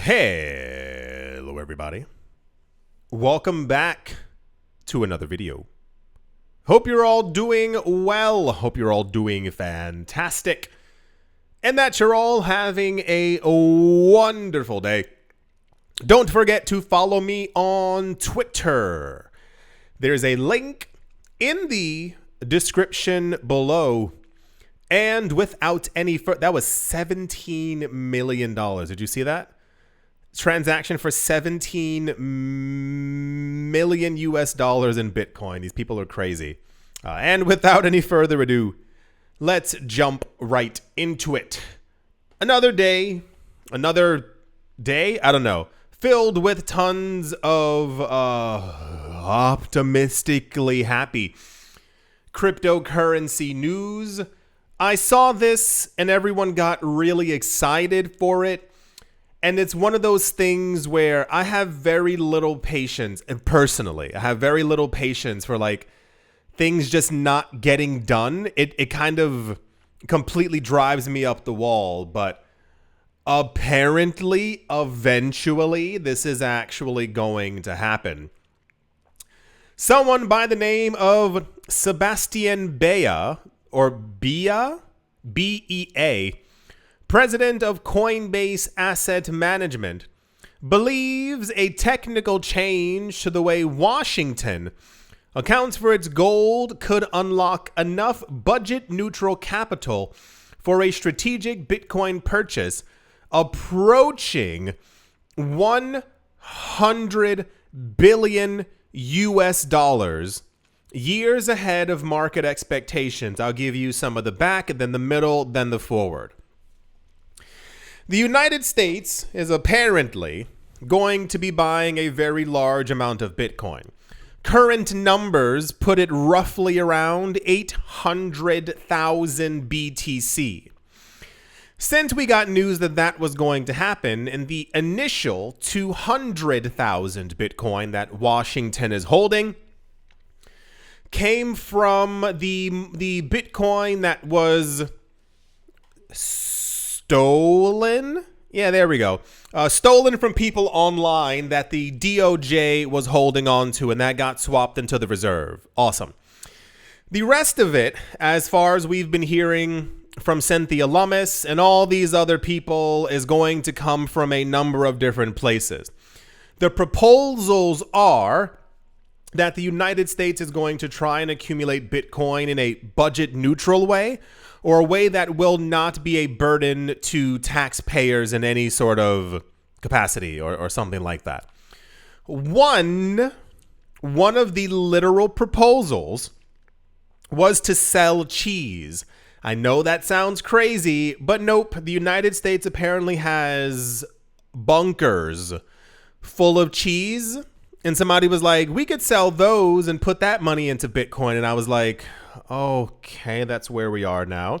Hello everybody. Welcome back to another video. Hope you're all doing well. Hope you're all doing fantastic. And that you're all having a wonderful day. Don't forget to follow me on Twitter. There's a link in the description below. And without any further, that was $17 million. Did you see that? Transaction for 17 million US dollars in Bitcoin. These people are crazy. And without any further ado, let's jump right into it. Another day, I don't know, filled with tons of optimistically happy cryptocurrency news. I saw this and everyone got really excited for it. And it's one of those things where I have very little patience, and personally, I have very little patience for like things just not getting done. It kind of completely drives me up the wall, but apparently, eventually, this is actually going to happen. Someone by the name of Sebastian Bea, or Bea, B-E-A, president of Coinbase Asset Management, believes a technical change to the way Washington accounts for its gold could unlock enough budget-neutral capital for a strategic Bitcoin purchase approaching 100 billion US dollars, years ahead of market expectations. I'll give you some of the back, and then the middle, then the forward. The United States is apparently going to be buying a very large amount of Bitcoin. Current numbers put it roughly around 800,000 BTC. Since we got news that that was going to happen, and the initial 200,000 Bitcoin that Washington is holding came from the Bitcoin that was stolen. Yeah, there we go. Stolen from people online that the DOJ was holding on to, and that got swapped into the reserve. Awesome. The rest of it, as far as we've been hearing from Cynthia Lummis and all these other people, is going to come from a number of different places. The proposals are that the United States is going to try and accumulate Bitcoin in a budget-neutral way, or a way that will not be a burden to taxpayers in any sort of capacity or something like that. One of the literal proposals was to sell cheese. I know that sounds crazy, but nope. The United States apparently has bunkers full of cheese. And somebody was like, we could sell those and put that money into Bitcoin. And I was like, okay, that's where we are now.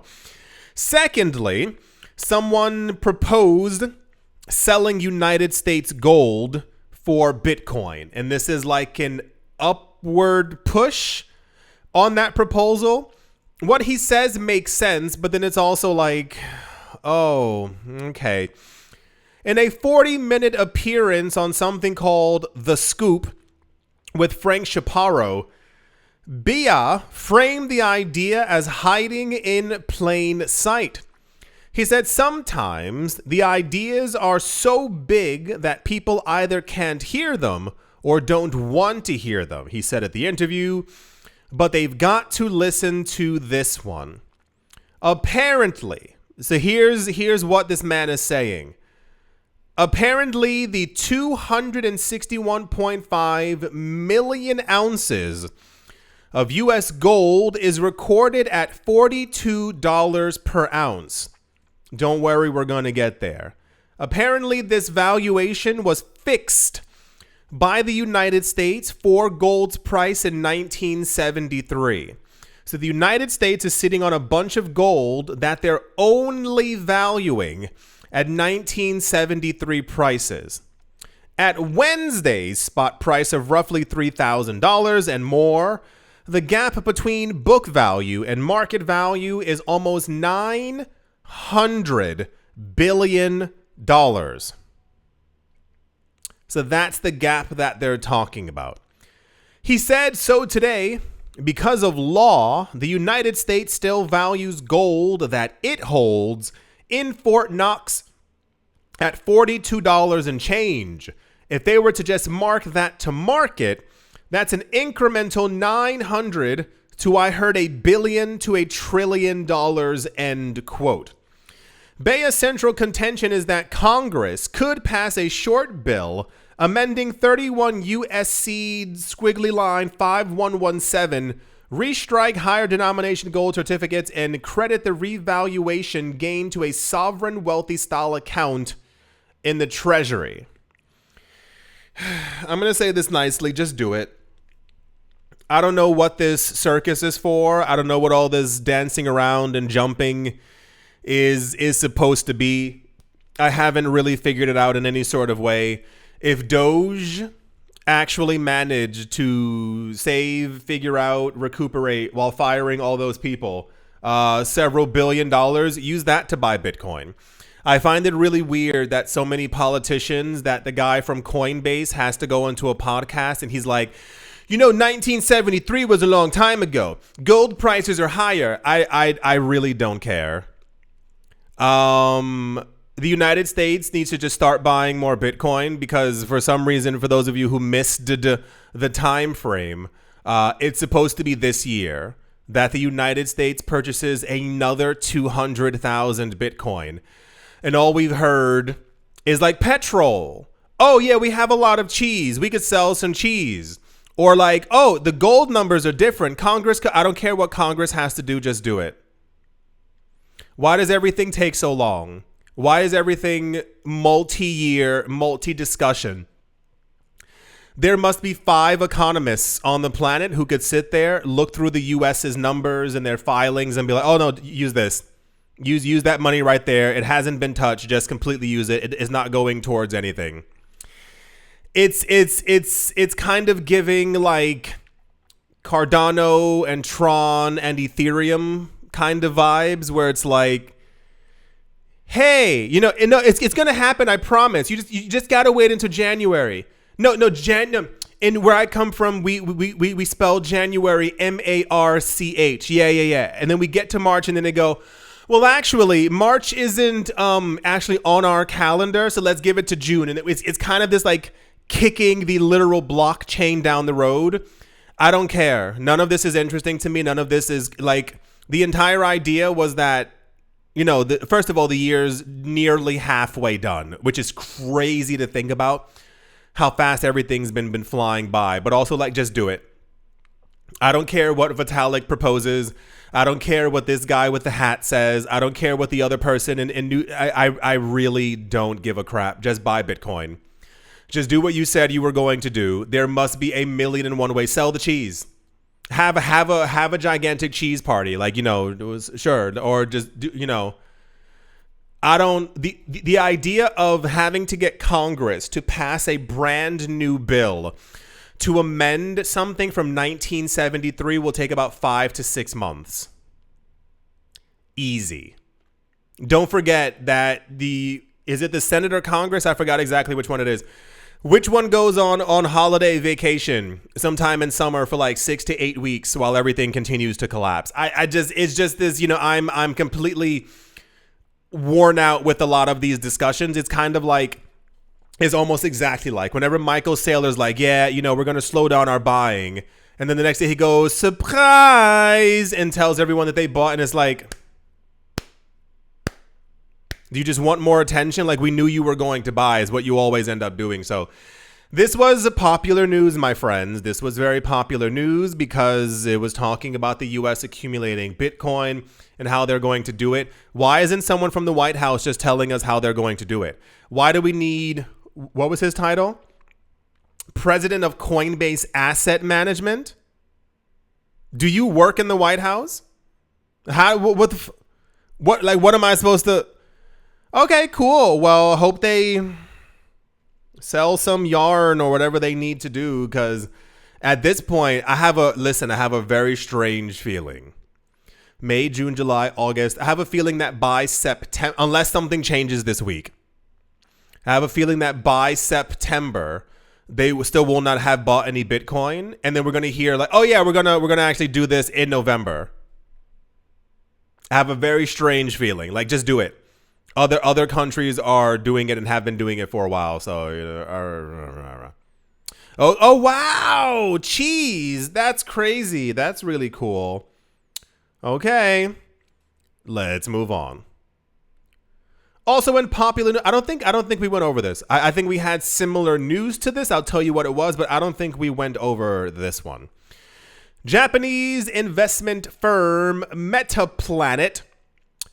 Secondly, someone proposed selling United States gold for Bitcoin. And this is like an upward push on that proposal. What he says makes sense, but then it's also like, oh, okay. In a 40-minute appearance on something called The Scoop with Frank Chaparro, Bea framed the idea as hiding in plain sight. He said sometimes the ideas are so big that people either can't hear them or don't want to hear them, he said at the interview, but they've got to listen to this one. Apparently, so here's what this man is saying. Apparently, the 261.5 million ounces of U.S. gold is recorded at $42 per ounce. Don't worry, we're going to get there. Apparently, this valuation was fixed by the United States for gold's price in 1973. So the United States is sitting on a bunch of gold that they're only valuing at 1973 prices. At Wednesday's spot price of roughly $3,000 and more, the gap between book value and market value is almost $900 billion. So that's the gap that they're talking about. He said, so today, because of law, the United States still values gold that it holds in Fort Knox at $42 and change. If they were to just mark that to market, that's an incremental 900 to, I heard, $1 billion to $1 trillion, end quote. Bea's central contention is that Congress could pass a short bill amending 31 USC squiggly line 5117, restrike higher denomination gold certificates, and credit the revaluation gain to a sovereign wealthy style account in the Treasury. I'm going to say this nicely. Just do it. I don't know what this circus is for. I don't know what all this dancing around and jumping is supposed to be. I haven't really figured it out in any sort of way. If Doge actually managed to save, figure out, recuperate while firing all those people several $1 billion, use that to buy Bitcoin. I find it really weird that so many politicians, that the guy from Coinbase has to go into a podcast and he's like, 1973 was a long time ago. Gold prices are higher. I really don't care. The United States needs to just start buying more Bitcoin because for some reason, for those of you who missed the time frame, it's supposed to be this year that the United States purchases another 200,000 Bitcoin. And all we've heard is like petrol. Oh, yeah, we have a lot of cheese. We could sell some cheese. Or like, oh, the gold numbers are different. Congress, I don't care what Congress has to do, just do it. Why does everything take so long? Why is everything multi-year, multi-discussion? There must be 5 economists on the planet who could sit there, look through the U.S.'s numbers and their filings and be like, oh, no, use this. Use that money right there. It hasn't been touched. Just completely use it. It is not going towards anything. It's kind of giving like Cardano and Tron and Ethereum kind of vibes where it's like, hey, it's going to happen. I promise. You just got to wait until January. No, and where I come from, we spell January MARCH. Yeah. And then we get to March and then they go, well, actually, March isn't actually on our calendar. So let's give it to June. And it's kind of this like kicking the literal blockchain down the road. I don't care. None of this is interesting to me. None of this is like, the entire idea was that, first of all, the year's nearly halfway done, which is crazy to think about how fast everything's been flying by. But also, like, just do it. I don't care what Vitalik proposes. I don't care what this guy with the hat says. I don't care what the other person I really don't give a crap. Just buy Bitcoin. Just do what you said you were going to do. There must be 1,000,001 ways. Sell the cheese. Have a gigantic cheese party, like, it was sure, or just do, I don't, the idea of having to get Congress to pass a brand new bill to amend something from 1973 will take about 5 to 6 months. Easy. Don't forget that is it the Senate or Congress? I forgot exactly which one it is. Which one goes on holiday vacation sometime in summer for like 6 to 8 weeks while everything continues to collapse? It's just this, I'm completely worn out with a lot of these discussions. It's kind of like, it's almost exactly like whenever Michael Saylor's like, yeah, we're going to slow down our buying. And then the next day he goes, surprise, and tells everyone that they bought. And it's like, do you just want more attention? Like, we knew you were going to buy is what you always end up doing. So this was popular news, my friends. This was very popular news because it was talking about the U.S. accumulating Bitcoin and how they're going to do it. Why isn't someone from the White House just telling us how they're going to do it? Why do we need, what was his title? President of Coinbase Asset Management? Do you work in the White House? What am I supposed to... Okay, cool. Well, hope they sell some yarn or whatever they need to do, because at this point, I have a very strange feeling. May, June, July, August. I have a feeling that by September, unless something changes this week, I have a feeling that by September, they still will not have bought any Bitcoin. And then we're going to hear like, oh yeah, we're going to actually do this in November. I have a very strange feeling. Like, just do it. Other countries are doing it and have been doing it for a while. So, oh wow, cheese. That's crazy. That's really cool. Okay, let's move on. Also in popular, I don't think we went over this. I think we had similar news to this. I'll tell you what it was, but I don't think we went over this one. Japanese investment firm Metaplanet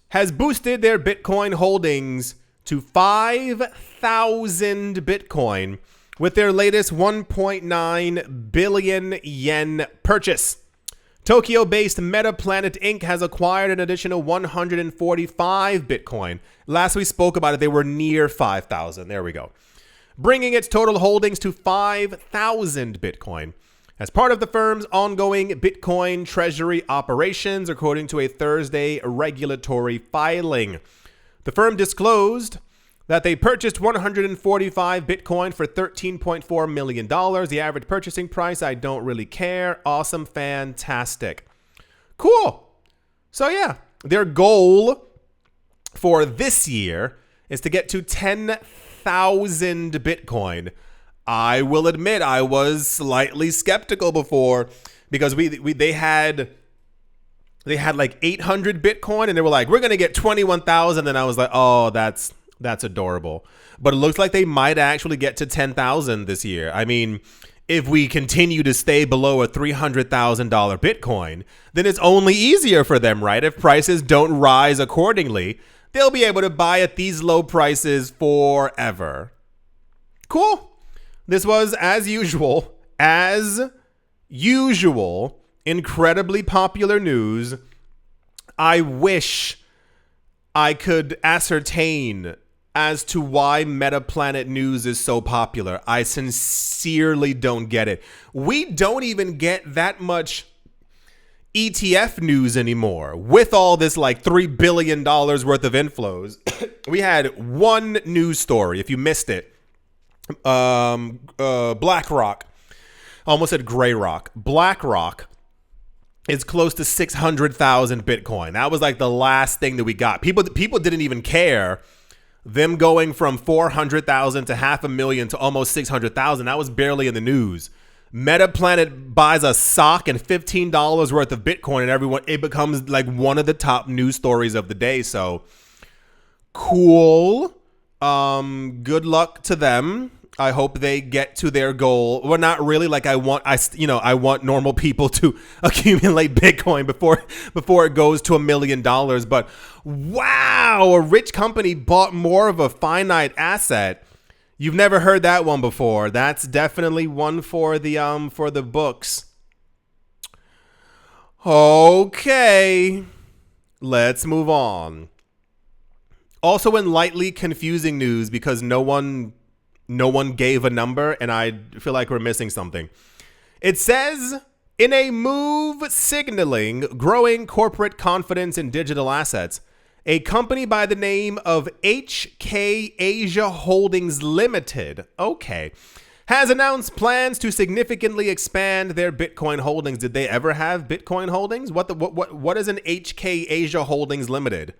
has boosted their Bitcoin holdings to 5,000 Bitcoin with their latest 1.9 billion yen purchase. Tokyo-based Metaplanet Inc. has acquired an additional 145 Bitcoin. Last we spoke about it, they were near 5,000. There we go. Bringing its total holdings to 5,000 Bitcoin. As part of the firm's ongoing Bitcoin treasury operations, according to a Thursday regulatory filing. The firm disclosed that they purchased 145 Bitcoin for $13.4 million. The average purchasing price, I don't really care. Awesome, fantastic. Cool. So yeah, their goal for this year is to get to 10,000 Bitcoin. I will admit I was slightly skeptical before because they had like 800 Bitcoin and they were like, we're going to get 21,000. And I was like, oh, that's adorable. But it looks like they might actually get to 10,000 this year. I mean, if we continue to stay below a $300,000 Bitcoin, then it's only easier for them, right? If prices don't rise accordingly, they'll be able to buy at these low prices forever. Cool. This was, as usual, incredibly popular news. I wish I could ascertain as to why Metaplanet News is so popular. I sincerely don't get it. We don't even get that much ETF news anymore. With all this like $3 billion worth of inflows, we had one news story. If you missed it, BlackRock, almost said Grey Rock. BlackRock is close to 600,000 Bitcoin. That was like the last thing that we got. People didn't even care. Them going from 400,000 to 500,000 to almost 600,000. That was barely in the news. Metaplanet buys a sock and $15 worth of Bitcoin, and it becomes like one of the top news stories of the day. So cool. Good luck to them. I hope they get to their goal. Well, not really. Like I want normal people to accumulate Bitcoin before it goes to $1 million. But wow, a rich company bought more of a finite asset. You've never heard that one before. That's definitely one for the books. Okay, let's move on. Also in lightly confusing news because no one gave a number and I feel like we're missing something. It says, in a move signaling growing corporate confidence in digital assets, a company by the name of HK Asia Holdings Limited, has announced plans to significantly expand their Bitcoin holdings. Did they ever have Bitcoin holdings? What is an HK Asia Holdings Limited?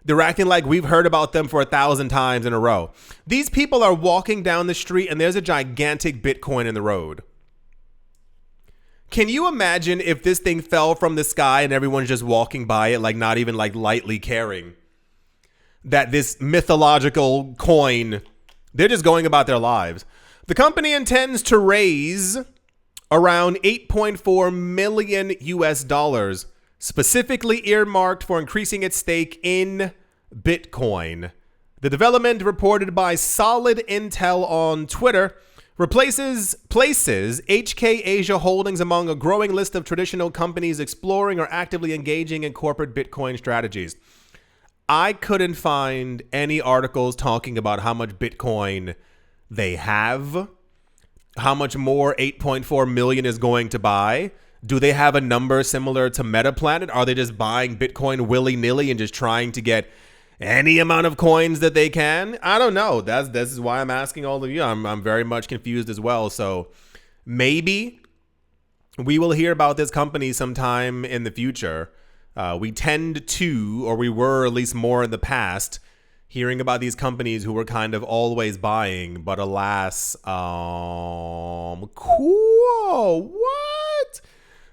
They're acting like we've heard about them for 1,000 times in a row. These people are walking down the street and there's a gigantic Bitcoin in the road. Can you imagine if this thing fell from the sky and everyone's just walking by it, like not even like lightly caring that this mythological coin, they're just going about their lives. The company intends to raise around $8.4 million US, specifically earmarked for increasing its stake in Bitcoin. The development, reported by Solid Intel on Twitter, places HK Asia Holdings among a growing list of traditional companies exploring or actively engaging in corporate Bitcoin strategies. I couldn't find any articles talking about how much Bitcoin they have, how much more 8.4 million is going to buy. Do they have a number similar to Metaplanet? Are they just buying Bitcoin willy-nilly and just trying to get any amount of coins that they can. I don't know. This is why I'm asking all of you. I'm very much confused as well. So maybe we will hear about this company sometime in the future. We tend to, or we were at least more in the past, hearing about these companies who were kind of always buying, but alas, cool. What?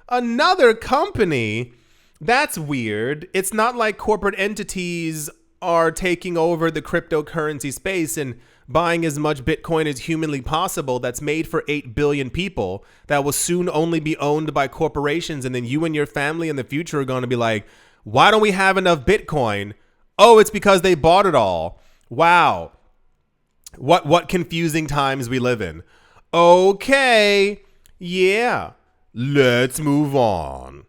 Another company? That's weird. It's not like corporate entities are taking over the cryptocurrency space and buying as much Bitcoin as humanly possible that's made for 8 billion people that will soon only be owned by corporations. And then you and your family in the future are going to be like, why don't we have enough Bitcoin? Oh, it's because they bought it all. Wow. What confusing times we live in. Okay. Yeah. Let's move on.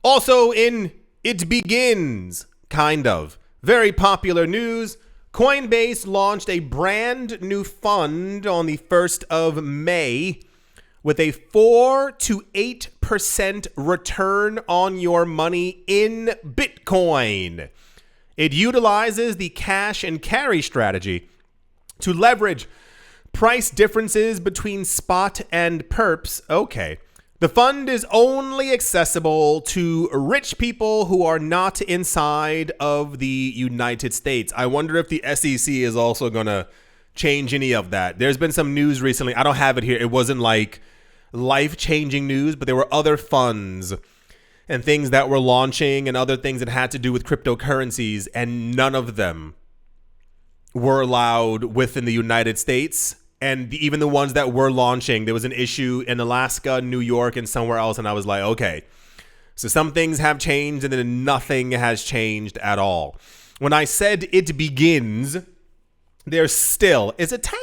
Also in It Begins, kind of. Very popular news. Coinbase launched a brand new fund on the 1st of May with a 4 to 8% return on your money in Bitcoin. It utilizes the cash and carry strategy to leverage price differences between spot and perps. Okay. The fund is only accessible to rich people who are not inside of the United States. I wonder if the SEC is also going to change any of that. There's been some news recently. I don't have it here. It wasn't like life-changing news, but there were other funds and things that were launching and other things that had to do with cryptocurrencies, and none of them were allowed within the United States. And even the ones that were launching, there was an issue in Alaska, New York, and somewhere else. And I was like, okay, so some things have changed and then nothing has changed at all. When I said It Begins, there's still, it's a tiny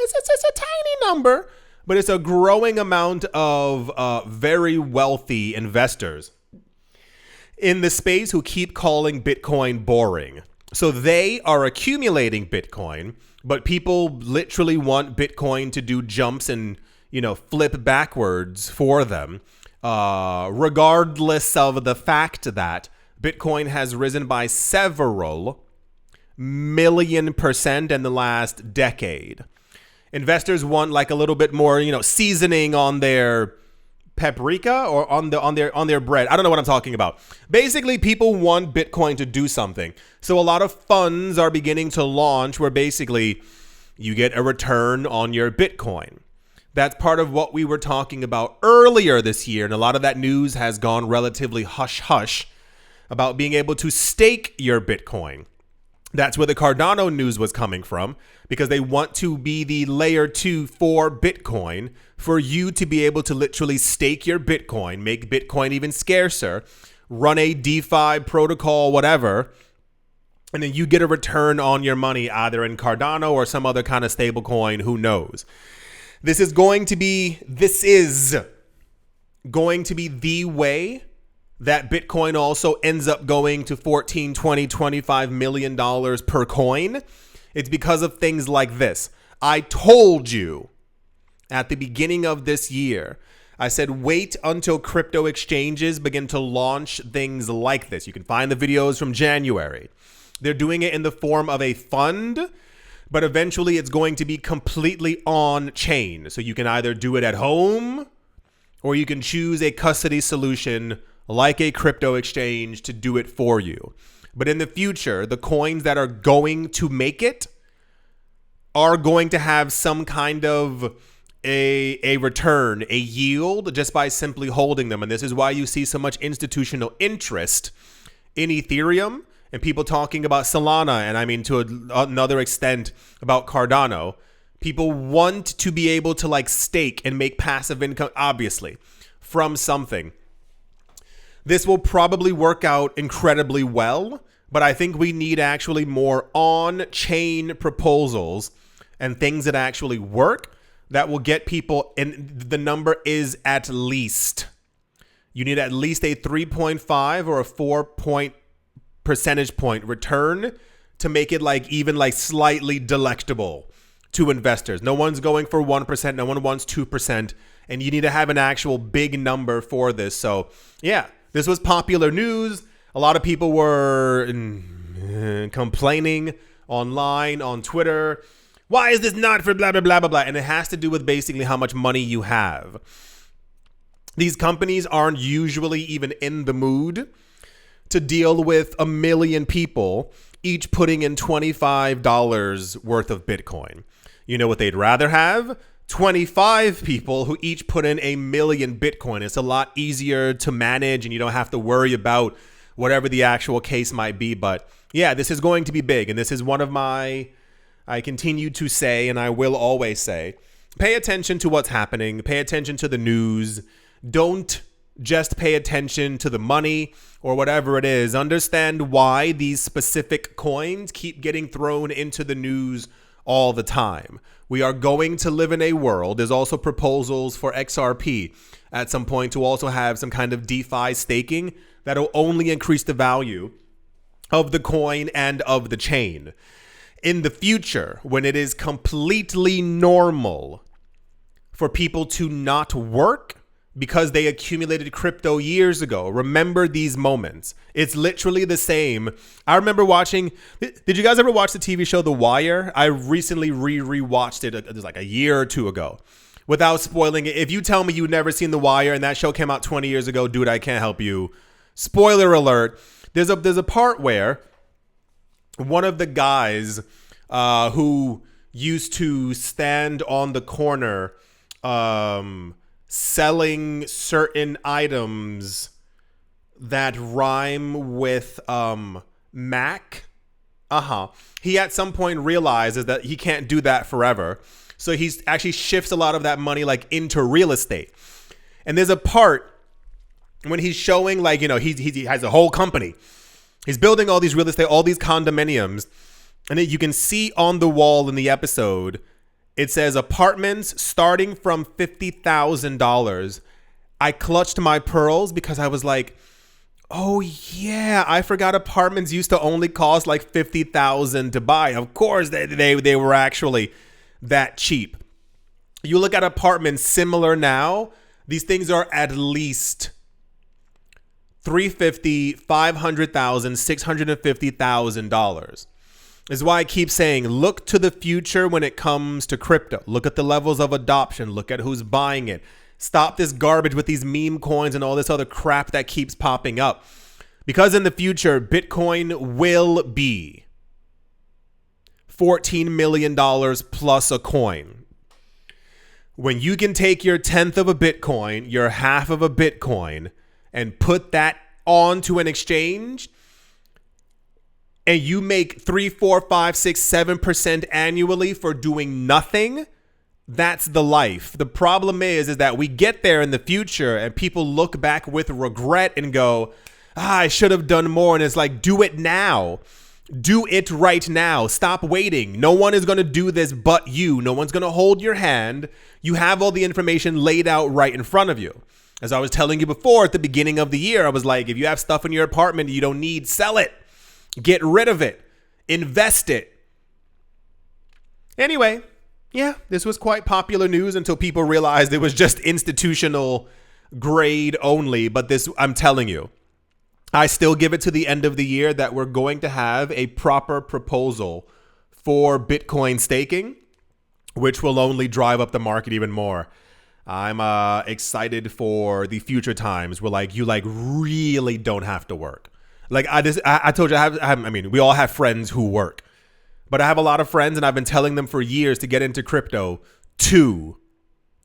number, but it's a growing amount of very wealthy investors in the space who keep calling Bitcoin boring. So they are accumulating Bitcoin, but people literally want Bitcoin to do jumps and, flip backwards for them, regardless of the fact that Bitcoin has risen by several million% in the last decade. Investors want like a little bit more, seasoning on their paprika or on their bread. I don't know what I'm talking about. Basically, people want Bitcoin to do something. So a lot of funds are beginning to launch where basically you get a return on your Bitcoin. That's part of what we were talking about earlier this year. And a lot of that news has gone relatively hush-hush about being able to stake your Bitcoin. That's where the Cardano news was coming from, because they want to be the layer 2 for Bitcoin, for you to be able to literally stake your Bitcoin, make Bitcoin even scarcer, run a DeFi protocol, whatever, and then you get a return on your money either in Cardano or some other kind of stable coin, who knows. This is going to be the way that Bitcoin also ends up going to $14, $20, $25 million per coin. It's because of things like this. I told you at the beginning of this year, I said, wait until crypto exchanges begin to launch things like this. You can find the videos from January. They're doing it in the form of a fund, but eventually it's going to be completely on chain. So you can either do it at home or you can choose a custody solution like a crypto exchange to do it for you. But in the future, the coins that are going to make it are going to have some kind of a return, a yield, just by simply holding them. And this is why you see so much institutional interest in Ethereum and people talking about Solana. And I mean, to another extent, about Cardano. People want to be able to like stake and make passive income, obviously, from something. This will probably work out incredibly well, but I think we need actually more on-chain proposals and things that actually work that will get people, and the number is at least. You need at least a 3.5 or a 4 percentage point return to make it like even like slightly delectable to investors. No one's going for 1%. No one wants 2%. And you need to have an actual big number for this. So yeah, this was popular news. A lot of people were complaining online, on Twitter. Why is this not for blah, blah, blah, blah, blah? And it has to do with basically how much money you have. These companies aren't usually even in the mood to deal with 1 million people each putting in $25 worth of Bitcoin. You know what they'd rather have? 25 people who each put in 1 million Bitcoin. It's a lot easier to manage and you don't have to worry about whatever the actual case might be. But yeah, this is going to be big. And this is one of I continue to say, and I will always say, pay attention to what's happening. Pay attention to the news. Don't just pay attention to the money or whatever it is. Understand why these specific coins keep getting thrown into the news all the time. We are going to live in a world. There's also proposals for XRP at some point to also have some kind of DeFi staking that'll only increase the value of the coin and of the chain. In the future, when it is completely normal for people to not work because they accumulated crypto years ago. Remember these moments. It's literally the same. I remember watching, did you guys ever watch the TV show The Wire? I recently rewatched it like a year or two ago. Without spoiling it, if you tell me you've never seen The Wire and that show came out 20 years ago, dude, I can't help you. Spoiler alert. There's a part where one of the guys who used to stand on the corner selling certain items that rhyme with Mac. He at some point realizes that he can't do that forever. So he's actually shifts a lot of that money like into real estate. And there's a part when he's showing like, you know, he has a whole company. He's building all these real estate, all these condominiums. And then you can see on the wall in the episode, it says apartments starting from $50,000. I clutched my pearls because I was like, oh yeah, I forgot apartments used to only cost like $50,000 to buy. Of course, they were actually that cheap. You look at apartments similar now, these things are at least $350,000, $500,000, $650,000. Is why I keep saying, look to the future when it comes to crypto. Look at the levels of adoption. Look at who's buying it. Stop this garbage with these meme coins and all this other crap that keeps popping up. Because in the future, Bitcoin will be $14 million plus a coin. When you can take your 1/10 of a Bitcoin, your 1/2 of a Bitcoin, and put that onto an exchange, and you make 3, 4, 5, 6, 7% annually for doing nothing, that's the life. The problem is that we get there in the future and people look back with regret and go, I should have done more. And it's like, do it now. Do it right now. Stop waiting. No one is going to do this but you. No one's going to hold your hand. You have all the information laid out right in front of you. As I was telling you before at the beginning of the year, I was like, if you have stuff in your apartment you don't need, sell it. Get rid of it. Invest it. Anyway, yeah, this was quite popular news until people realized it was just institutional grade only. But this, I'm telling you, I still give it to the end of the year that we're going to have a proper proposal for Bitcoin staking, which will only drive up the market even more. I'm excited for the future times where you really don't have to work. I told you, I mean, we all have friends who work, but I have a lot of friends and I've been telling them for years to get into crypto to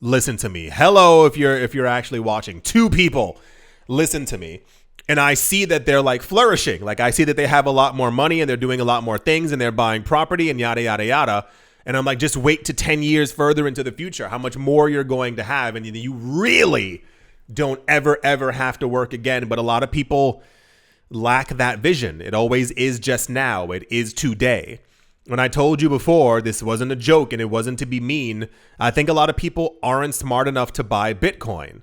listen to me. Hello, if you're actually watching, 2 people listen to me. And I see that they're flourishing. I see that they have a lot more money and they're doing a lot more things and they're buying property and yada, yada, yada. And I'm like, just wait to 10 years further into the future, how much more you're going to have. And you really don't ever have to work again. But a lot of people lack that vision. It always is just now. It is today. When I told you before, this wasn't a joke and it wasn't to be mean. I think a lot of people aren't smart enough to buy Bitcoin.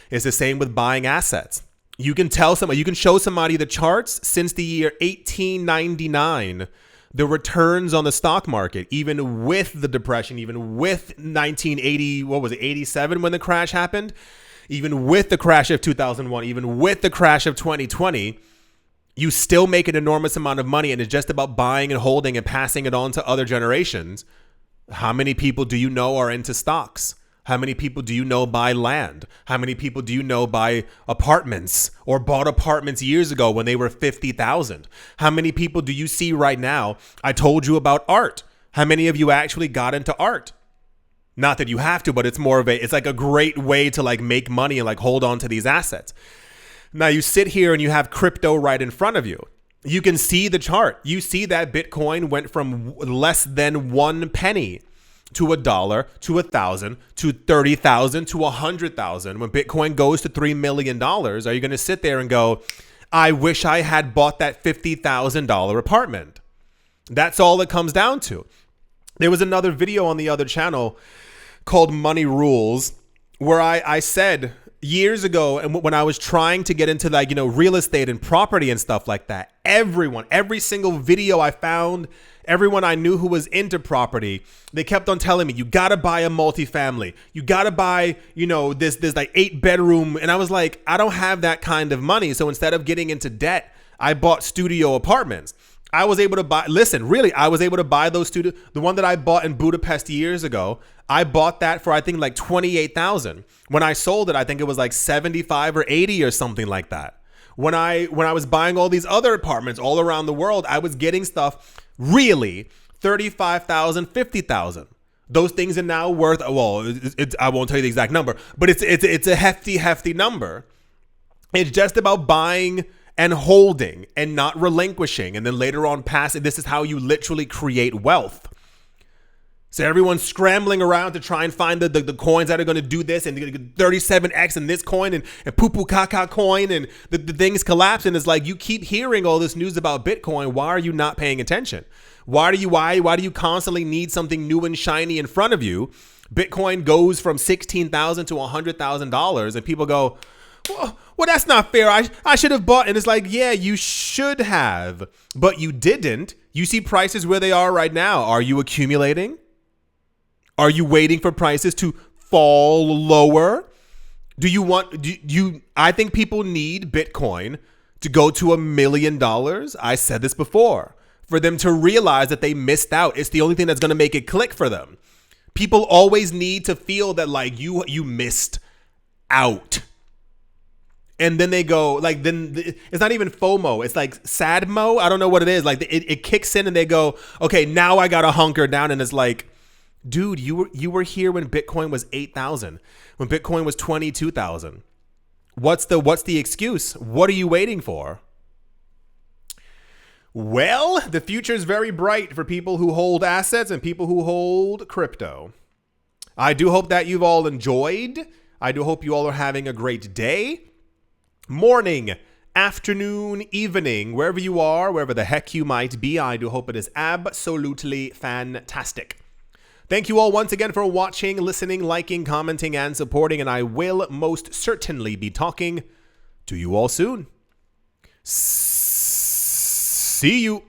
It's the same with buying assets. You can tell somebody, you can show somebody the charts since the year 1899, the returns on the stock market, even with the depression, even with 1980, 87 when the crash happened, even with the crash of 2001, even with the crash of 2020, you still make an enormous amount of money, and it's just about buying and holding and passing it on to other generations. How many people do you know are into stocks? How many people do you know buy land? How many people do you know buy apartments or bought apartments years ago when they were 50,000? How many people do you see right now? I told you about art. How many of you actually got into art? Not that you have to, but it's like a great way to like make money and like hold on to these assets. Now you sit here and you have crypto right in front of you. You can see the chart. You see that Bitcoin went from less than 1 penny to $1 to 1,000 to 30,000 to 100,000. When Bitcoin goes to $3 million, are you going to sit there and go, I wish I had bought that $50,000 apartment? That's all it comes down to. There was another video on the other channel called Money Rules where I said years ago, and when I was trying to get into like, real estate and property and stuff like that, every single video I found, everyone I knew who was into property, they kept on telling me, you got to buy a multifamily. You got to buy, this like 8-bedroom. And I was like, I don't have that kind of money. So instead of getting into debt, I bought studio apartments. I was able to buy, I was able to buy those the one that I bought in Budapest years ago. I bought that for, I think, like 28,000. When I sold it, I think it was like 75 or 80 or something like that. When I was buying all these other apartments all around the world, I was getting stuff really 35,000, 50,000. Those things are now worth, well, I won't tell you the exact number, but it's a hefty number. It's just about buying and holding and not relinquishing, and then later on passing. This is how you literally create wealth. So everyone's scrambling around to try and find the coins that are going to do this, and 37x and this coin and poo-poo caca coin, and the things collapse. And it's like, you keep hearing all this news about Bitcoin. Why are you not paying attention? Why do you constantly need something new and shiny in front of you? Bitcoin goes from $16,000 to $100,000, and people go, well, that's not fair. I should have bought. And it's like, yeah, you should have, but you didn't. You see prices where they are right now. Are you accumulating? Are you waiting for prices to fall lower? I think people need Bitcoin to go to $1 million. I said this before, for them to realize that they missed out. It's the only thing that's going to make it click for them. People always need to feel that like you missed out. And then they go, like, then it's not even FOMO. It's like SADMO. I don't know what it is. Like it kicks in and they go, okay, now I got to hunker down. And it's like, dude, you were here when Bitcoin was 8,000, when Bitcoin was 22,000. What's the excuse? What are you waiting for? Well, the future is very bright for people who hold assets and people who hold crypto. I do hope that you've all enjoyed. I do hope you all are having a great day, morning, afternoon, evening, wherever you are, wherever the heck you might be. I do hope it is absolutely fantastic. Thank you all once again for watching, listening, liking, commenting, and supporting, and I will most certainly be talking to you all soon. See you.